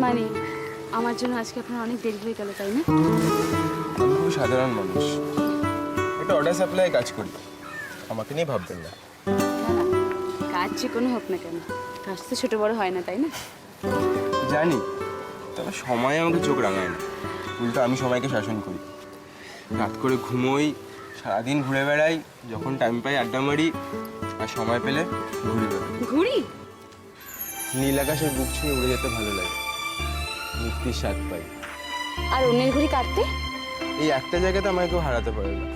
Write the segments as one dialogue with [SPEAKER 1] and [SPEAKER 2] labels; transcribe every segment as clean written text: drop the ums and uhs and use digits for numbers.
[SPEAKER 1] মানে আমার জন্য আজকে আপনার অনেক দেরি হয়ে গেল, তাই না?
[SPEAKER 2] আমি খুব সাধারণ মানুষ, একটা অর্ডার সাপ্লাই কাজ করি, আমাকে নিয়ে ভাববেন না।
[SPEAKER 1] না না, কাজ যে কোনো হোক না কেন, কাজ তো ছোটো বড় হয় না, তাই না?
[SPEAKER 2] জানি, তবে সময় আমাকে চোখ রাঙায় না, উল্টো আমি সময়কে শাসন করি। রাত করে ঘুমোই, সারাদিন ঘুরে বেড়াই, যখন টাইম পাই আড্ডা মারি, আর সময় পেলে ঘুরে বেড়াই।
[SPEAKER 1] ঘুরি?
[SPEAKER 2] নীল আকাশের বুক ছুঁয়ে উড়ে যেতে ভালো লাগে, মুক্তির স্বাদ পাই।
[SPEAKER 1] আর অন্যের ঘুড়ি কাটতে?
[SPEAKER 2] এই একটা জায়গাতে আমাকে কেউ হারাতে পারে না,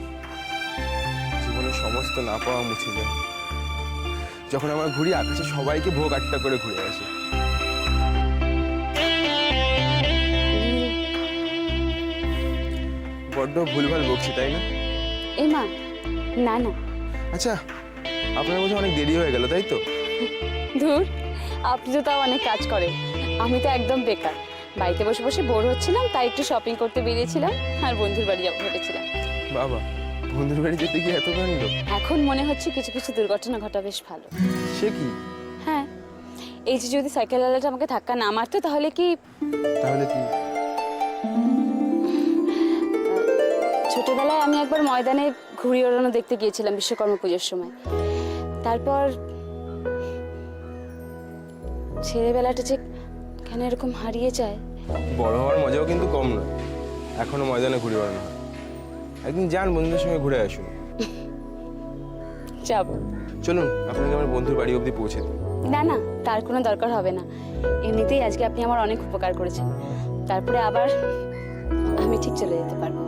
[SPEAKER 2] জীবনের সমস্ত না পাওয়া মুছে যায় যখন আমার ঘুড়ি আকাশে সবাইকে ভোগ আটটা করে ঘুরে আসে। বড্ড ভুলভাল বকছি, তাই না?
[SPEAKER 1] এ মা, না না।
[SPEAKER 2] আচ্ছা, আপনার মধ্যে অনেক দেরি হয়ে গেল, তাই তো?
[SPEAKER 1] ধুর, আপনি তো তাও অনেক কাজ করেন, আমি তো একদম বেকার। বাড়িতে বসে বসে বোর হচ্ছিলাম, তাই একটু শপিং করতে বেরিয়েছিলাম আর বন্ধুর বাড়ি যাবো ভেবেছিলাম।
[SPEAKER 2] বাবা, বন্ধুর বাড়ি যেতে গিয়ে এত কাণ্ড?
[SPEAKER 1] এখন মনে হচ্ছে কিছু কিছু দুর্ঘটনা ঘটা বেশ ভালো।
[SPEAKER 2] সে কি?
[SPEAKER 1] হ্যাঁ, এই যে যদি সাইকেলওয়ালাটা আমাকে ধাক্কা না মারতো তাহলে কি?
[SPEAKER 2] তাহলে কি?
[SPEAKER 1] ছোটবেলায় আমি একবার ময়দানে ঘুড়ি ওড়ানো দেখতে গিয়েছিলাম বিশ্বকর্মা পুজোর সময়। তারপর ছেলেবেলাটা যে কেন এরকম হারিয়ে যায়।
[SPEAKER 2] বড় হওয়ার মজাও কিন্তু কম নয়, এখনো ময়দানে ঘুরে বেড়ানো হয়। একদিন যান, বন্ধুদের সঙ্গে ঘুরে আসুন।
[SPEAKER 1] যাবো।
[SPEAKER 2] চলুন, আপনাকে আমার বন্ধুর বাড়ি অবধি পৌঁছে দিই।
[SPEAKER 1] না না, তার কোনো দরকার হবে না, এমনিতেই আজকে আপনি আমার অনেক উপকার করেছেন। তারপরে আবার আমি ঠিক চলে যেতে পারবো।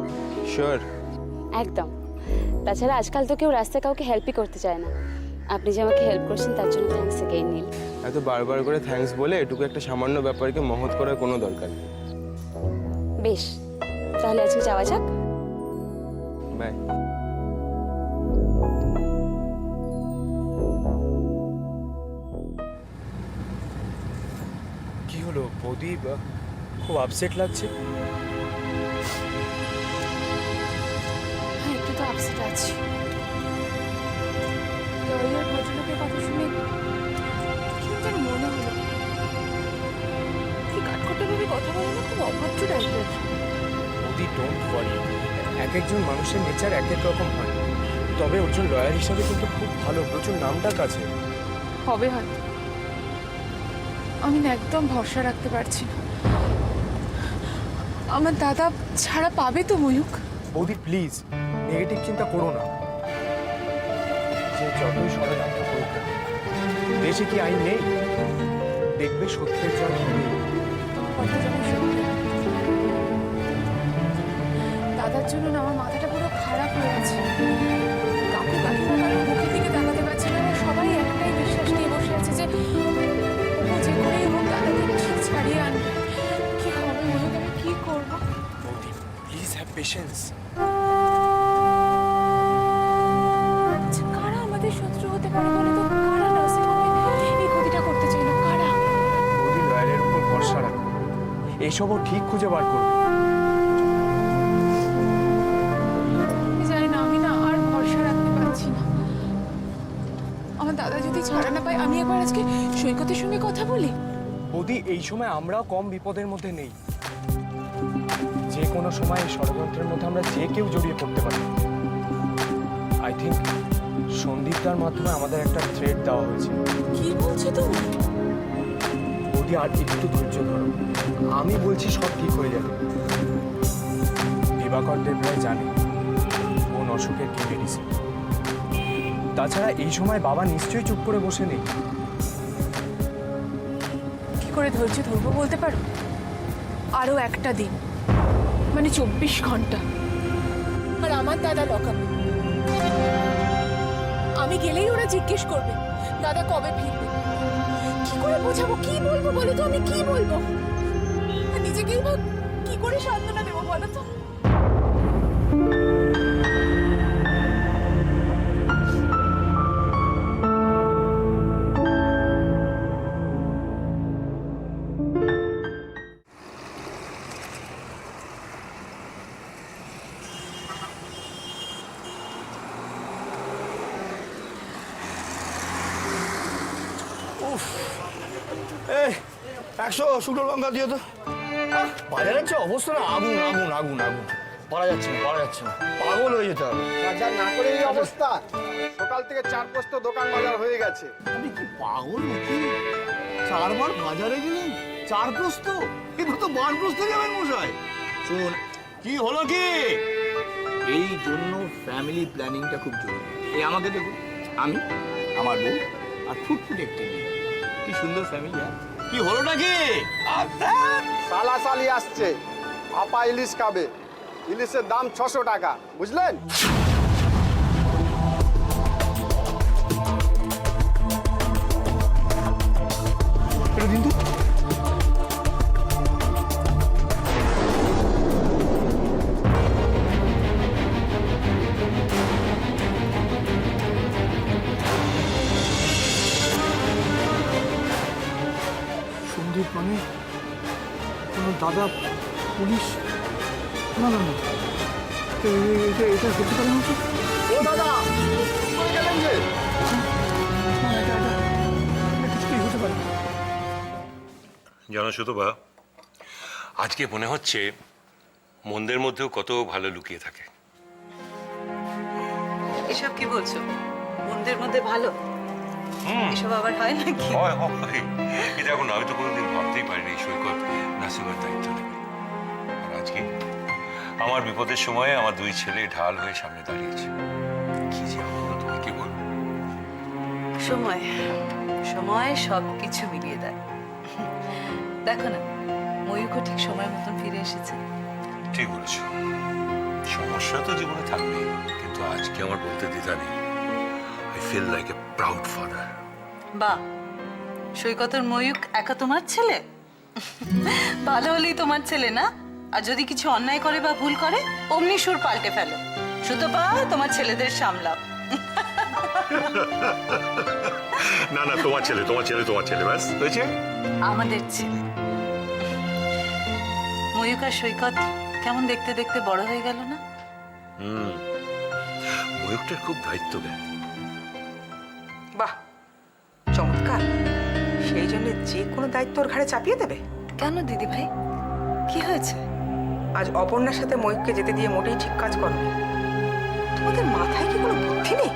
[SPEAKER 2] শিওর?
[SPEAKER 1] একদম। তাছাড়া আজকাল তো কেউ রাস্তায় কাউকে হেল্পই করতে চায় না। আপনি যে আমাকে হেল্প করছেন তার জন্য থ্যাঙ্কস এগেইন নীল।
[SPEAKER 2] এত বারবার করে থ্যাঙ্কস বলে এটুকু একটা সামান্য ব্যাপারকে মহৎ করার কোনো দরকার নেই।
[SPEAKER 1] বেশ, তাহলে আজকে যাওয়া যাক।
[SPEAKER 2] বাই।
[SPEAKER 3] কি হলো বৌদি, খুব আপসেট লাগছে?
[SPEAKER 4] হ্যাঁ, একটু তো আপসেট আছি। লয়ার ভদ্রলোকের কথা শুনে কেমন যেন মনে হলো কি কাঠখোট্টাভাবে কথা বলে না, খুব অভদ্র টাইপের।
[SPEAKER 3] বৌদি ডোন্ট ওয়ারি, এক একজন মানুষের নেচার এক এক রকম হয়। তবে ওজন লয়ার হিসাবে কিন্তু খুব ভালো, প্রচুর নামডাক আছে।
[SPEAKER 4] হবে হয়তো, আমি না একদম ভরসা রাখতে পারছি না। আমার দাদা ছাড়া পাবে তো ময়ূক?
[SPEAKER 3] বৌদি প্লিজ নেগেটিভ চিন্তা করো না, যে যতই ষড়যন্ত্র করুক না, দেশে কি আইন নেই? দেখবে সত্যের জয় হবে।
[SPEAKER 4] কথা যেন সত্যি। দাদার জন্য না আমার মাথাটা পুরো খারাপ হয়ে আছে। কাকু কাকিমা কারোর মুখের দিকে তাকাতে পারছে না, আর সবাই একটাই বিশ্বাস নিয়ে বসে আছে যে ও যে করেই হোক দাদাকে ঠিক ছাড়িয়ে আনবে। কি হবে ময়ূক, আমি কি করবো?
[SPEAKER 3] বৌদি প্লিজ হ্যাভ পেশেন্স।
[SPEAKER 4] আচ্ছা, কারা আমাদের শত্রু হতে পারে বলে তো? কারা নার্সিং হোমে এই ক্ষতিটা করতে চাইলো? কারা?
[SPEAKER 3] বৌদি লয়ারের উপর ভরসা রাখো, এসবও ঠিক খুঁজে বার করবে।
[SPEAKER 4] আমি জানি না, আমি না আর ভরসা রাখতে পারছি না। আমার দাদা যদি ছাড়া না পায়, আমি একবার আজকে সৈকতের সঙ্গে কথা বলি।
[SPEAKER 3] বৌদি এই সময় আমরাও কম বিপদের মধ্যে নেই, যে কোনো সময় এই ষড়যন্ত্রের মধ্যে আমরা যে কেউ জড়িয়ে পড়তে পারি। আই থিঙ্ক সন্দীপদার মাধ্যমে আমাদের একটা থ্রেড দেওয়া হয়েছে।
[SPEAKER 4] কি বলছো তুমি?
[SPEAKER 3] বৌদি আর একটু ধৈর্য ধরো, আমি বলছি সব ঠিক হয়ে যাবে। দিবাকর দেবরায় জানে কোন অসুখের কি মেডিসিন। তাছাড়া এই সময় বাবা নিশ্চয়ই চুপ করে বসে নেই।
[SPEAKER 4] কি করে ধৈর্য ধরবো বলতে পারো? আরো একটা দিন, মানে 24 ঘন্টা, আর আমার দাদা লকআপে। আমি গেলেই ওরা জিজ্ঞেস করবে দাদা কবে ফিরবে। কি করে বোঝাবো, কি বলবো বলো তো? আমি কি বলবো? আর নিজেকেই ভাব কি করে সান্ত্বনা দেবো বলো তো?
[SPEAKER 5] 100 শুকনো লঙ্কা দিও তো। বাজারের যে অবস্থা না, আগুন আগুন আগুন আগুন, পারা যাচ্ছে না, পারা যাচ্ছে না, পাগল হয়ে যেতে হবে।
[SPEAKER 6] বাজার না করে এই অবস্থা, সকাল থেকে 4 পোস্ত দোকান বাজার হয়ে গেছে।
[SPEAKER 5] আপনি কি পাগল নাকি? 4 বার বাজারে গেলেন, 4 প্রস্ত, এবার তো 12 প্রস্ত যাবেন মশাই। শুন, কি হলো কি, এই জন্য ফ্যামিলি প্ল্যানিংটা খুব জরুরি। এই আমাকে দেখুন, আমি, আমার বউ আর ফুটফুট একটি মেয়ে, কি সুন্দর ফ্যামিলি। কি হলোটা কি?
[SPEAKER 6] সালা সালি আসছে, ভাপা ইলিশ খাবে। ইলিশের দাম 600 টাকা, বুঝলেন?
[SPEAKER 5] এটা দিন তো। সন্দীপ মানে কোনো দাদা পুলিশ? না না না, এটা এটা হতে পারে না তো।
[SPEAKER 6] ও দাদা, কোথায় গেলেন যে?
[SPEAKER 5] না, এটা কিছুতেই হতে পারে না।
[SPEAKER 7] জানো সুতপা, আজকে মনে হচ্ছে মন্দের মধ্যেও কত ভালো লুকিয়ে থাকে।
[SPEAKER 8] এসব কি বলছো? মন্দের মধ্যে ভালো? এসব আবার হয় নাকি?
[SPEAKER 7] হয় হয়, এটা এখন আমি তো কোনোদিন ভাবতেই পারিনি সৈকত নাসিমের দায়িত্ব নেবে। আর আজকে আমার বিপদের সময়ে আমার 2 ছেলে ঢাল হয়ে সামনে দাঁড়িয়েছে। কি যে আনন্দ, তোমাকে কি বলবো।
[SPEAKER 8] সময় সময় সব কিছু মিলিয়ে দেয়। দেখো না, ময়ূকও ঠিক সময় মতন ফিরে এসেছে।
[SPEAKER 7] ঠিক বলেছ, সমস্যা তো জীবনে থাকবেই, কিন্তু আজকে আমার বলতে দ্বিধা নেই। I feel like a proud father.
[SPEAKER 8] বাহ, সৈকতের ময়ূক একা তোমার ছেলে? ভালো হলেই তোমার ছেলে না? আর যদি কিছু অন্যায় করে বা ভুল করে, অমনি সুর পাল্টে ফেলো। সুতপা, তোমার ছেলেদের সামলাও।
[SPEAKER 7] না না, তোমার ছেলে তোমার ছেলে তোমার ছেলে, ব্যাস হয়েছে।
[SPEAKER 8] আমাদের ছেলে ময়ূক আর সৈকত কেমন দেখতে দেখতে বড় হয়ে গেল না?
[SPEAKER 7] ময়ূকটার খুব দায়িত্ব জ্ঞান।
[SPEAKER 9] বাহ, চমৎকার। সেই জন্য যে কোনো দায়িত্ব ওর ঘাড়ে চাপিয়ে দেবে?
[SPEAKER 8] কেন দিদি ভাই, কি হয়েছে?
[SPEAKER 9] আজ অপর্ণার সাথে ময়ূককে যেতে দিয়ে মোটেই ঠিক কাজ করনি। তোমাদের মাথায় কি কোনো বুদ্ধি নেই?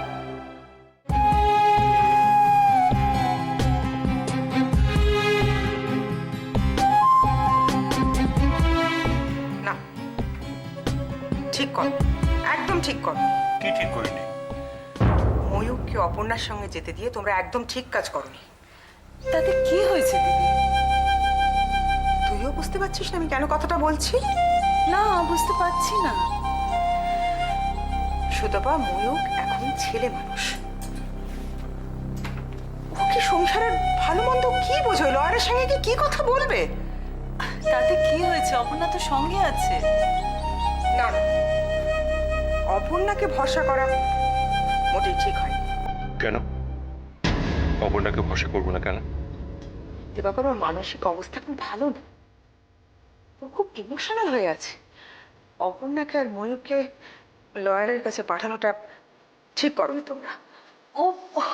[SPEAKER 9] না, ঠিক কর, একদম ঠিক কর।
[SPEAKER 7] কি ঠিক করিনি?
[SPEAKER 9] ময়ূককে অপর্ণার সঙ্গে যেতে দিয়ে তোমরা একদম ঠিক কাজ করনি।
[SPEAKER 8] তাতে কি হয়েছে দিদি?
[SPEAKER 9] তুইও বুঝতে পারছিস না আমি কেন কথাটা বলছি?
[SPEAKER 8] না, বুঝতে পারছি না।
[SPEAKER 9] সুতপা, ময়ূক এখন ছেলে মানুষ। ও কি সংসারের ভালো মন্দ কি বোঝো? লয়ারের সঙ্গে কি কথা বলবে?
[SPEAKER 8] তাতে কি হয়েছে? অপর্ণা তো সঙ্গে আছে।
[SPEAKER 9] না না, অপর্ণাকে ভরসা করা মোটেই ঠিক হয়।
[SPEAKER 7] কেন অপর্ণাকে ভরসা করবো না কেন?
[SPEAKER 9] দিবাকর, ওর মানসিক অবস্থা এখন ভালো না, ও খুব ইমোশনাল হয়ে আছে। অপর্ণাকে আর ময়ূরকে লয়ারের কাছে পাঠানোটা ঠিক করবে তোমরা?
[SPEAKER 8] ও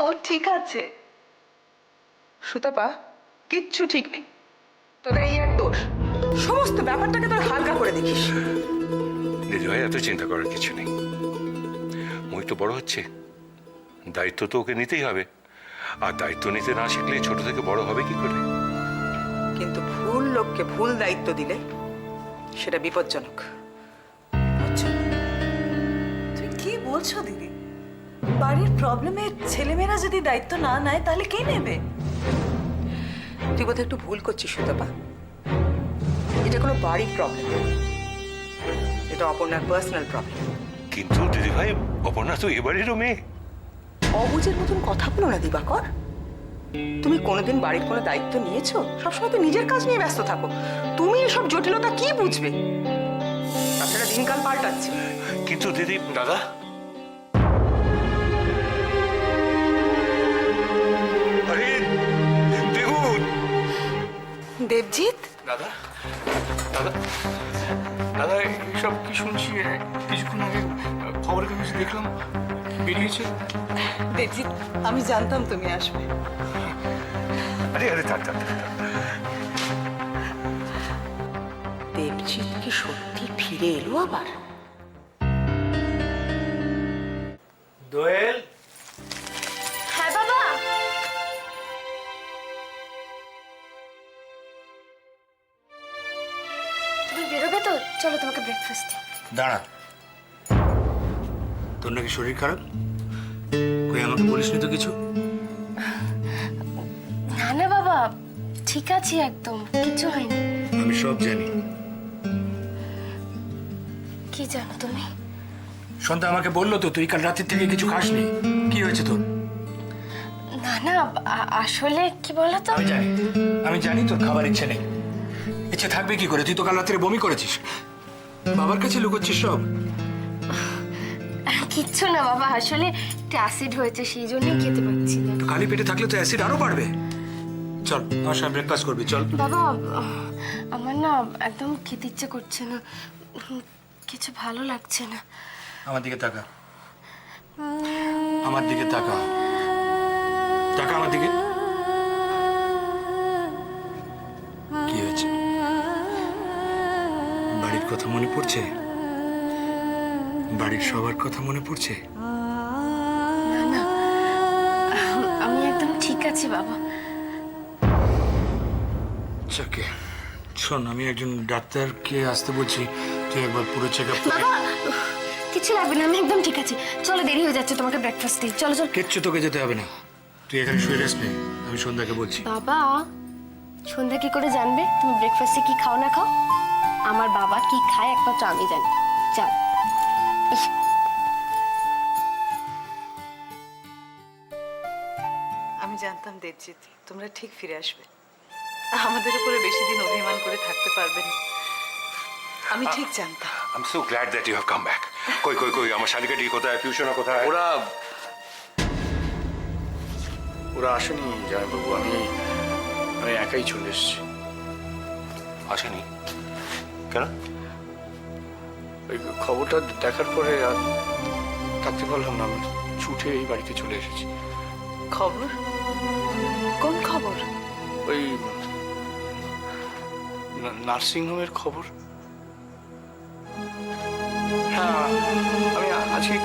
[SPEAKER 8] ও ঠিক আছে।
[SPEAKER 9] সুতপা, কিচ্ছু ঠিক নেই। তোদের এই এক দোষ, সমস্ত ব্যাপারটাকে তোর হালকা করে দেখিস।
[SPEAKER 7] দিদি ভাই, এত চিন্তা করার কিছু নেই। মই তো বড় হচ্ছে, দায়িত্ব তো ওকে নিতেই হবে। আর দায়িত্ব নিতে না শিখলে ছোট থেকে বড় হবে কি করে?
[SPEAKER 9] কিন্তু ভুল লোককে ভুল দায়িত্ব দিলে সেটা বিপজ্জনক।
[SPEAKER 8] আচ্ছা, তুমি কি বলছো দিদি? বাড়ির প্রবলেমে ছেলেমেয়েরা যদি দায়িত্ব না নেয় তাহলে কে নেবে?
[SPEAKER 9] তুই বোধহয় একটু ভুল করছিস সুতপা। এটা কোনো বাড়ির প্রবলেম, এটা অপর্ণার পার্সোনাল প্রবলেম।
[SPEAKER 7] কিন্তু দিদি ভাই, অপর্ণা তো এবারেরও মেয়ে।
[SPEAKER 9] অবুঝের মতন কথা বলো না দিবাকর। তুমি কোনোদিন বাড়ির কোনো দায়িত্ব নিয়েছো? সবসময় তো নিজের কাজ নিয়ে ব্যস্ত থাকো। তুমি এসব জটিলতা কি বুঝবে? তাছাড়া দিনকাল পাল্টাচ্ছে।
[SPEAKER 7] কিন্তু দিদি, দাদা, আরে দেখুন।
[SPEAKER 8] দেবজিৎ,
[SPEAKER 5] দাদা দাদা দাদা, এসব কি শুনছি? কিছুক্ষণ আগে খবরের কাগজে দেখলাম বেরিয়েছে।
[SPEAKER 8] দেবজিৎ, আমি জানতাম তুমি আসবে।
[SPEAKER 7] আরে আরে থাক থাক থাক, থাক।
[SPEAKER 9] অজিত কি সত্যি ফিরে এলো আবার?
[SPEAKER 5] দোয়েল,
[SPEAKER 4] হ্যাঁ বাবা। তুমি বেরোবে তো? চলো তোমাকে ব্রেকফাস্ট দিই।
[SPEAKER 5] দাঁড়া। তোর নাকি শরীর খারাপ? কই আমাকে বলিসনি তো কিছু?
[SPEAKER 4] না না বাবা, ঠিক আছে, একদম কিছু হয়নি।
[SPEAKER 5] আমি সব জানি।
[SPEAKER 4] কি জানো তুমি?
[SPEAKER 5] সন্ধ্যা আমাকে বললো তো তুই কাল রাতের থেকে কিছু খাসনি। কি হয়েছে তোর?
[SPEAKER 4] না না, আসলে কি বলো তো,
[SPEAKER 5] আমি জানি তোর খাবার ইচ্ছে নেই। ইচ্ছে থাকবে কি করে? তুই তো কাল রাত্রে বমি করেছিস। বাবার কাছে লুকোচ্ছিস সব।
[SPEAKER 4] কিচ্ছু না বাবা, আসলে একটু অ্যাসিড হয়েছে, সেই জন্যই খেতে পাচ্ছি না।
[SPEAKER 5] তো খালি পেটে থাকলে তো অ্যাসিড আরো বাড়বে। চল আমার সাথে ব্রেকফাস্ট করবি, চল।
[SPEAKER 4] বাবা, আমার না একদম খেতে ইচ্ছে করছে না, কিছু ভালো লাগছে না।
[SPEAKER 5] আমার দিকে তাকা, আমার দিকে তাকা, তাকা আমার দিকে। কি হয়েছে? বাড়ির কথা মনে পড়ছে? বাড়ির সবার কথা মনে পড়ছে?
[SPEAKER 4] না না, আমি একদম ঠিক আছি বাবা।
[SPEAKER 5] চাকে শোন, আমি একজন ডাক্তারকে আসতে বলছি, তুই একবার পুরো চেক আপ করে।
[SPEAKER 4] বাবা, কিছু লাগবে না, আমি একদম ঠিক আছি। চলো, দেরি হয়ে যাচ্ছে, তোমাকে ব্রেকফাস্ট দিই। চলো চলো।
[SPEAKER 5] কিচ্ছু তোকে যেতে হবে না, তুই এখানে শুয়ে রেস্ট নে। আমি সন্ধ্যাকে বলছি।
[SPEAKER 4] বাবা, সন্ধ্যা কি করে জানবে তুমি ব্রেকফাস্টে কি খাও না খাও? আমার বাবা কি খায় একমাত্র আমি জানি। যাও। ইস,
[SPEAKER 8] আমি জানতাম দেবজিৎ তোমরা ঠিক ফিরে আসবে, আমাদের উপরে বেশি দিন অভিমান করে থাকতে পারবে না। আমি ঠিক জানতাম।
[SPEAKER 7] I'm so glad that you have come back. কই আমার শালিকাটি কোথায়, টিউশনে কোথায়?
[SPEAKER 3] ওরা আসেনি জামাইবাবু, আমি একাই চলে এসেছি।
[SPEAKER 7] আসেনি কেন?
[SPEAKER 3] ওই খবরটা দেখার পরে আর থাকতে পারলাম না, আমি ছুটে এই বাড়িতে চলে এসেছি।
[SPEAKER 8] খবর? কোন খবর?
[SPEAKER 3] ওই নার্সিংহোমের খবর। হ্যাঁ, আমি আজকে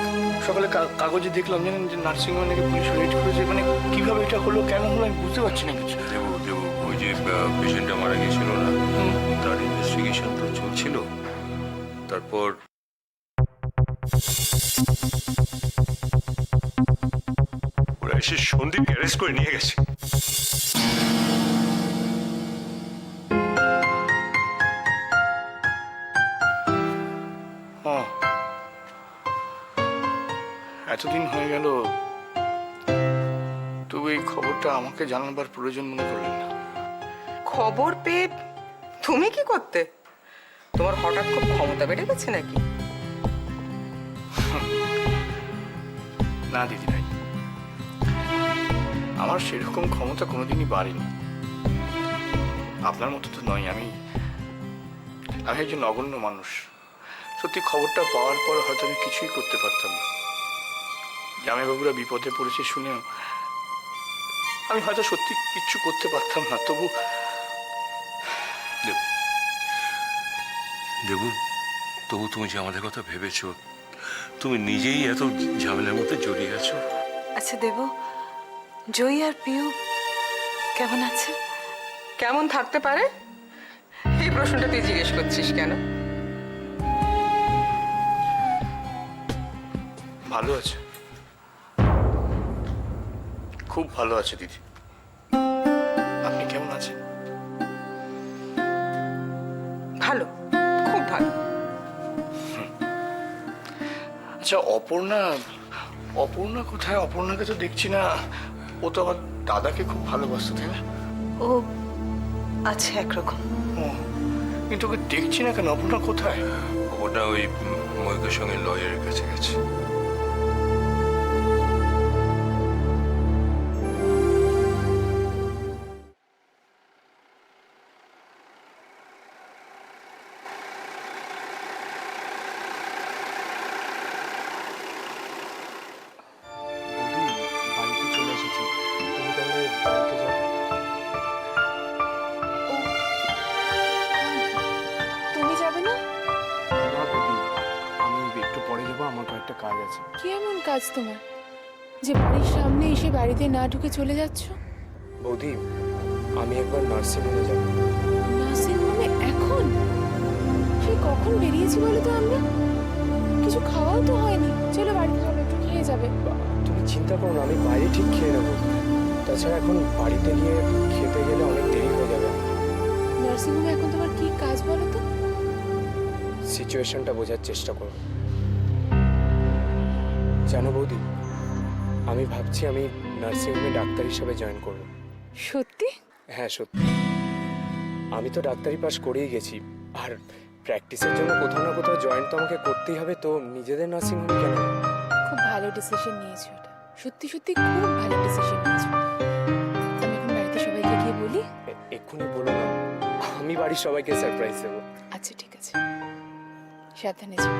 [SPEAKER 3] সকালে কাগজে দেখলাম, জানেন, যে নার্সিংহোমে নাকি পুলিশ রেড করেছে। মানে কিভাবে এটা হলো, কেন হলো, আমি বুঝতে পারছি না কিছু।
[SPEAKER 7] দেবু ওই যে পেশেন্টটা মারা গেছিল না, তার ইনভেস্টিগেশন তো চলছিল। তারপর ওরা এসে সন্দীপকে অ্যারেস্ট করে নিয়ে গেছে।
[SPEAKER 3] এতদিন হয়ে গেল, তবু এই খবরটা আমাকে জানাবার প্রয়োজন মনে করলেন না।
[SPEAKER 9] খবর পেয়ে তুমি কি করতে? তোমার হঠাৎ খুব ক্ষমতা বেড়ে গেছে নাকি?
[SPEAKER 3] না দিদি ভাই, আমার সেরকম ক্ষমতা কোনোদিনই বাড়েনি। আপনার মতো তো নয়। আমি একজন নগণ্য মানুষ। সত্যি খবরটা পাওয়ার পর হয়তো আমি কিছুই করতে পারতাম না। জামাইবাবুরা বিপদে পড়েছে শুনেও আমি হয়তো সত্যি কিচ্ছু করতে পারতাম না।
[SPEAKER 7] দেবু, তবু তুমি যে আমাদের কথা ভেবেছো, তুমি নিজেই এত ঝামেলার মধ্যে জড়িয়ে আছো।
[SPEAKER 8] আচ্ছা দেব, জয়ী আর পিউ কেমন আছে?
[SPEAKER 9] কেমন থাকতে পারে এই প্রশ্নটা তুই জিজ্ঞেস করছিস কেন?
[SPEAKER 3] ভালো আছে, খুব ভালো আছে দিদি। আপনি কেমন আছেন?
[SPEAKER 9] ভালো, খুব ভালো।
[SPEAKER 3] আচ্ছা, অপর্ণা কোথায়? অপর্ণাকে তো দেখছি না। ও তো আমার দাদাকে খুব ভালোবাসতো, তাই না?
[SPEAKER 8] ও আছে একরকম।
[SPEAKER 3] ও, কিন্তু ওকে দেখছি না কেন? অপর্ণা কোথায়?
[SPEAKER 7] ওটা ওই ময়ূকের সঙ্গে লয়ারের কাছে গেছে।
[SPEAKER 3] বাড়িতে চলে এসেছি, তুমি তাহলে বাড়িতে যাও।
[SPEAKER 4] তুমি যাবে
[SPEAKER 3] আছে।
[SPEAKER 4] কি এমন কাজ তোমার যে বাড়ির সামনে এসে বাড়িতে না ঢুকে চলে যাচ্ছ?
[SPEAKER 3] বৌদি, আমি একবার নার্সিং হোমে যাব।
[SPEAKER 4] নার্সিং হোমে এখন? সে কখন বেরিয়েছি বলো তো আমরা? কিছু খাওয়াও তো হয়নি। চলো বাড়িতে চলো, একটু খেয়ে যাবে।
[SPEAKER 3] তুমি চিন্তা করো না, আমি বাইরে ঠিক খেয়ে নেবো। তাছাড়া এখন বাড়িতে গিয়ে খেতে গেলে অনেক দেরি হয়ে যাবে।
[SPEAKER 4] নার্সিং হোমে এখন তোমার কি কাজ বলো তো?
[SPEAKER 3] সিচুয়েশনটা বোঝার চেষ্টা করো। জানো বৌদি, আমি ভাবছি আমি নার্সিং হোমে ডাক্তার হিসাবে জয়েন করব।
[SPEAKER 4] সত্যি?
[SPEAKER 3] হ্যাঁ সত্যি। আমি তো ডাক্তারি পাস করেই গেছি, আর প্র্যাকটিসের জন্য কোথাও না কোথাও জয়েন তো আমাকে করতেই হবে, তো নিজেদের নার্সিং হোম কেন?
[SPEAKER 4] খুব ভালো ডিসিশন নিয়েছো এটা। সত্যি সত্যি খুব ভালো ডিসিশন নিয়েছো। আমি এখন বাড়িতে সবাইকে গিয়ে বলি?
[SPEAKER 3] এক্ষুনি বলো না, আমি বাড়ির সবাইকে সারপ্রাইজ দেবো।
[SPEAKER 4] আচ্ছা ঠিক আছে, সাবধানে যাও।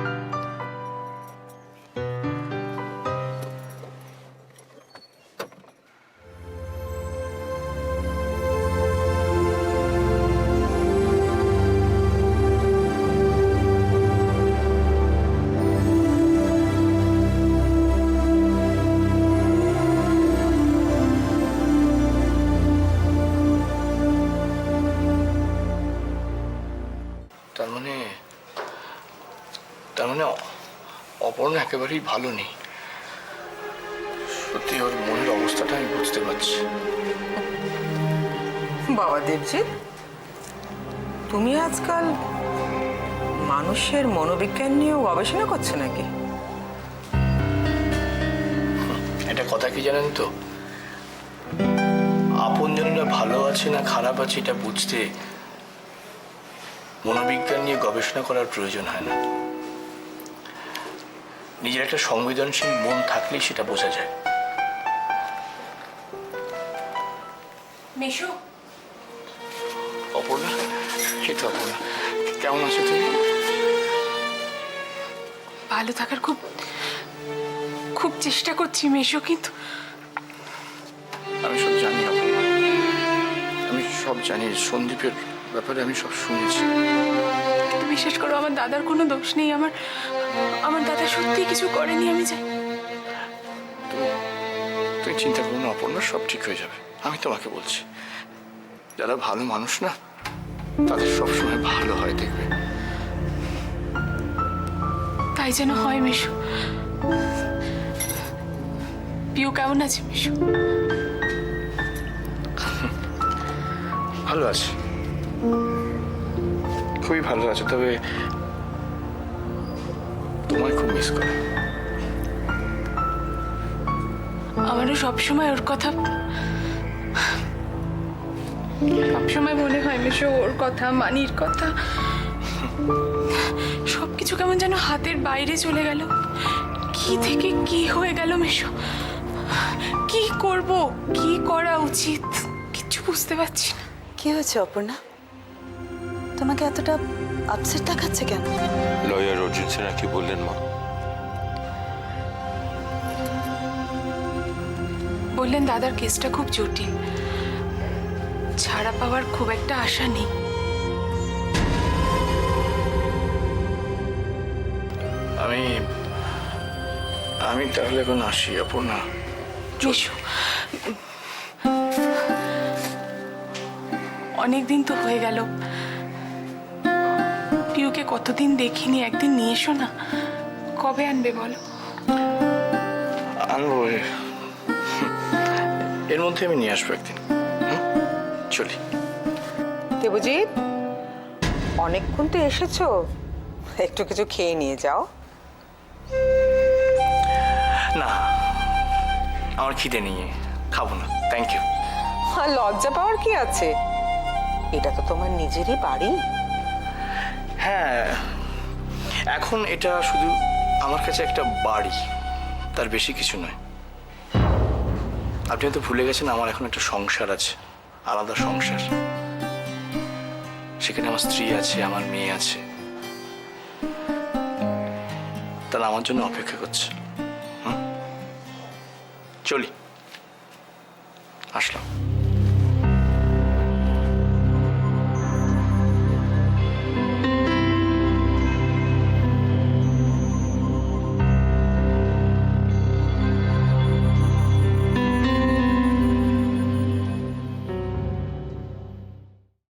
[SPEAKER 5] তার মানে অপর্ণা একেবারেই ভালো নেই। সত্যি ওর মনের অবস্থাটা আমি বুঝতে পারছি।
[SPEAKER 9] বাবা দেবজিৎ, তুমি আজকাল মানুষের মনোবিজ্ঞান নিয়েও গবেষণা করছো নাকি?
[SPEAKER 5] একটা কথা কি জানেন তো, আপনজনেরা ভালো আছে না খারাপ আছে এটা বুঝতে মনোবিজ্ঞান নিয়ে গবেষণা করার প্রয়োজন হয় না। নিজের একটা সংবেদনশীল মন থাকলেই সেটা বোঝা যায়।
[SPEAKER 4] মেশো,
[SPEAKER 5] অপর্ণা, এই তো অপর্ণা, কেমন আছো তুমি?
[SPEAKER 4] ভালো থাকার খুব খুব চেষ্টা করছি মেশো, কিন্তু
[SPEAKER 5] আমি সব জানি অপর্ণা, আমি সব জানি। সন্দীপের ব্যাপারে আমি সব শুনেছি।
[SPEAKER 4] কিন্তু বিশ্বাস করো, আমার দাদার কোনো দোষ নেই। আমার দাদা সত্যি কিছু করেনি, আমি জানি।
[SPEAKER 5] তুই চিন্তা করো না অপর্ণা, সব ঠিক হয়ে যাবে। আমি তোমাকে বলছি, যারা ভালো মানুষ না তাদের সবসময় ভালো হয়, দেখবে।
[SPEAKER 4] তাই যেন হয় মেশো। পিউ কেমন আছে মেশো?
[SPEAKER 5] ভালো আছে, খুবই ভালো আছে, তবে তোমায় খুব মিস করে।
[SPEAKER 4] আমারও সবসময় ওর কথা সবসময় মনে হয় মেশো, ওর কথা, মানির কথা। সবকিছু কেমন যেন হাতের বাইরে চলে গেল। কি থেকে কি হয়ে গেল মেশো? কি করব, কি করা উচিত কিচ্ছু বুঝতে পারছি না।
[SPEAKER 8] কি হয়েছে অপর্ণা? তোমাকে এতটা আপসেট দেখাচ্ছে কেন?
[SPEAKER 7] লয়ার অর্জুন সিনহা কি বললেন মা?
[SPEAKER 4] বললেন দাদার কেসটা খুব জটিল, ছাড়া পাওয়ার খুব একটা আশা নেই।
[SPEAKER 5] আমি তাহলে এখন আসি অপর্ণা।
[SPEAKER 4] মেশো, অনেকদিন তো হয়ে গেল, পিউকে কতদিন দেখিনি। একদিন নিয়ে এসো না। কবে আনবে বলো?
[SPEAKER 5] আনবো, এর মধ্যে আমি নিয়ে আসবো একদিন। চলি।
[SPEAKER 9] দেবজিৎ, অনেকক্ষণ তো এসেছো, একটু কিছু খেয়ে নিয়ে যাও।
[SPEAKER 5] না, আমার খিদে নিয়ে খাবো না, থ্যাংক ইউ।
[SPEAKER 9] আর লজ্জা পাওয়ার কি আছে? এটা তো তোমার নিজেরই বাড়ি।
[SPEAKER 5] হ্যাঁ, এখন এটা শুধু আমার কাছে একটা বাড়ি, তার বেশি কিছু নয়। আপনি তো ভুলে গেছেন আমার এখন একটা সংসার আছে, আলাদা সংসার। সেখানে আমার স্ত্রী আছে, আমার মেয়ে আছে, তারা আমার জন্য অপেক্ষা করছে। চলি, আসলাম।